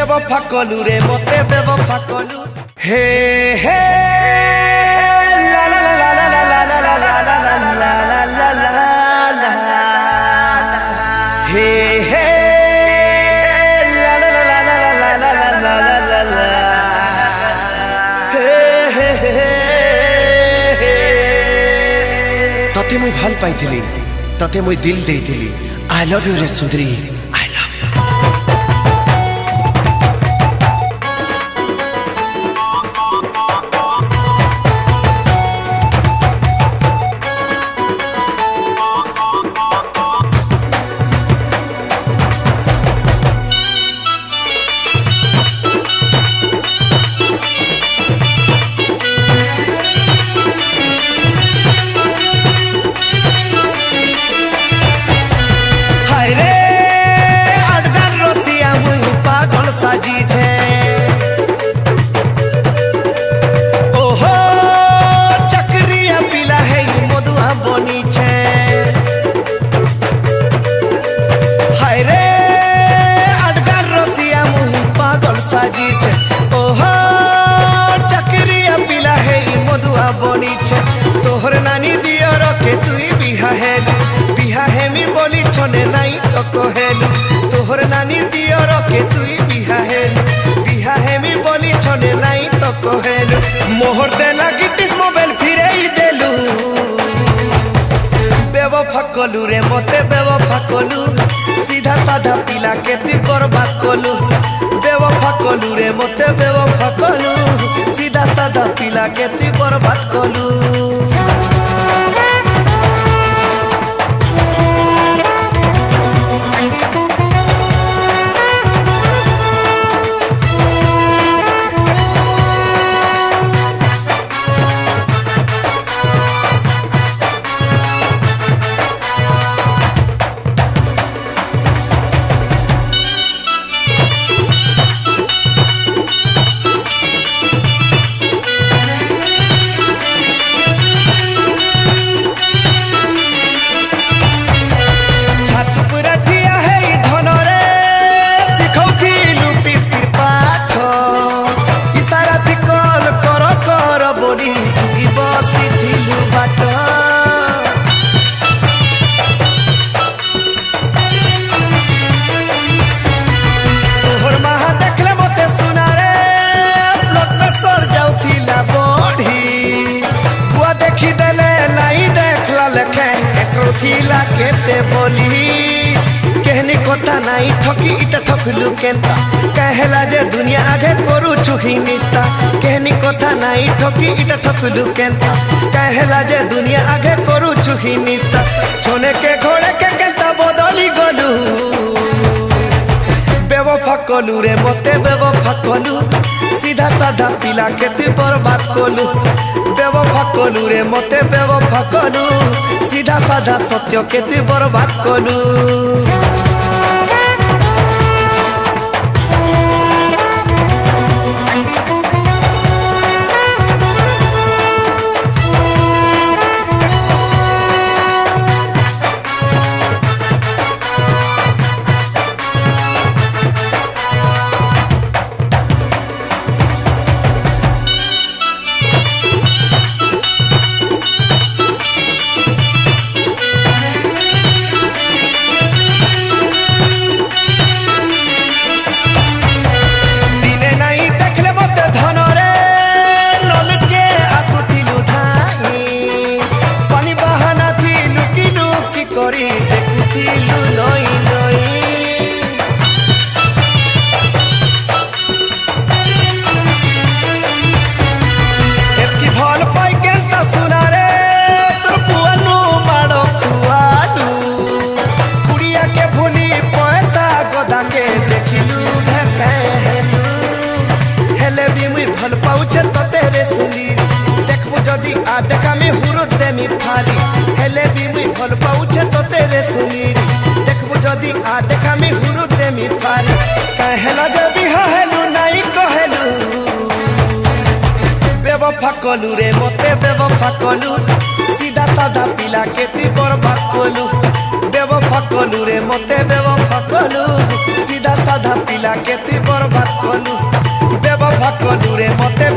बेवफा कलू रे मते बेवफा कलू हे हे ला ला ला ला ला ला ला ला ला ला ला ला हे हे ला ला ला ला ला ला ला ला ला हे हे तते मुई भल पाइथिली तते मुई दिल देइथिली आई लव यू रे सुंदरी साजी छे ओहो चक्रिया पिला है मधुआ बनी छे हाय रे अडगार रसिया मुही पागल साजी छे ओहो चक्रिया पिला है मधुआ बनी छे तोहर नानी दियो रखे तुई बिहा है मी बोली छने नाई तो कहेलु तोहर नानी दियो रखे तुई बिहा है मी बोली छने नाई तो कहेलु मोहर देला गिटिस मोबाइल फिरे ही देलु बेवफा कलू रे मते बेवफा कलू सीधा साधा पिला के तू बर्बाद कलू बेवफा कलू रे मते बेवफा कलू सीधा साधा पिला के तू बर्बाद कलू थिला केते बोली कहनी कथा नाई ठकी इटा ठकलु केनता कहला जे दुनिया आगे करू छुही निस्ता कहनी कथा नाई ठकी इटा ठकलु केनता कहला जे दुनिया आगे करू छुही निस्ता छोने के घोड़े के केनता बदली गलू बेवफा कलू रे मते बेवफा कलू सीधा साधा पिला के तू बर्बाद कलू बेवफा कलू रे मते बेवफा कलू सीधा साधा सत्य के तू बर्बाद कलू भल पाउछे तो तेरे सुनी देखबो जदी आ देखा में हुरो देमी फारी हेले भी मुई भल पाउछे तो तेरे सुनी देखबो जदी आ देखा में हुरो देमी फारी कहला जे बिहा हेलु नाई कहेलु बेवफा कलू रे मते बेवफा कलू सीधा साधा पिला के तू बर्बाद कलू बेवफा কলু রে মতে বেবফা কলু সিধা সাধা পিলা কে তুই বরবাদ কলু বেবফা কলু রে মতে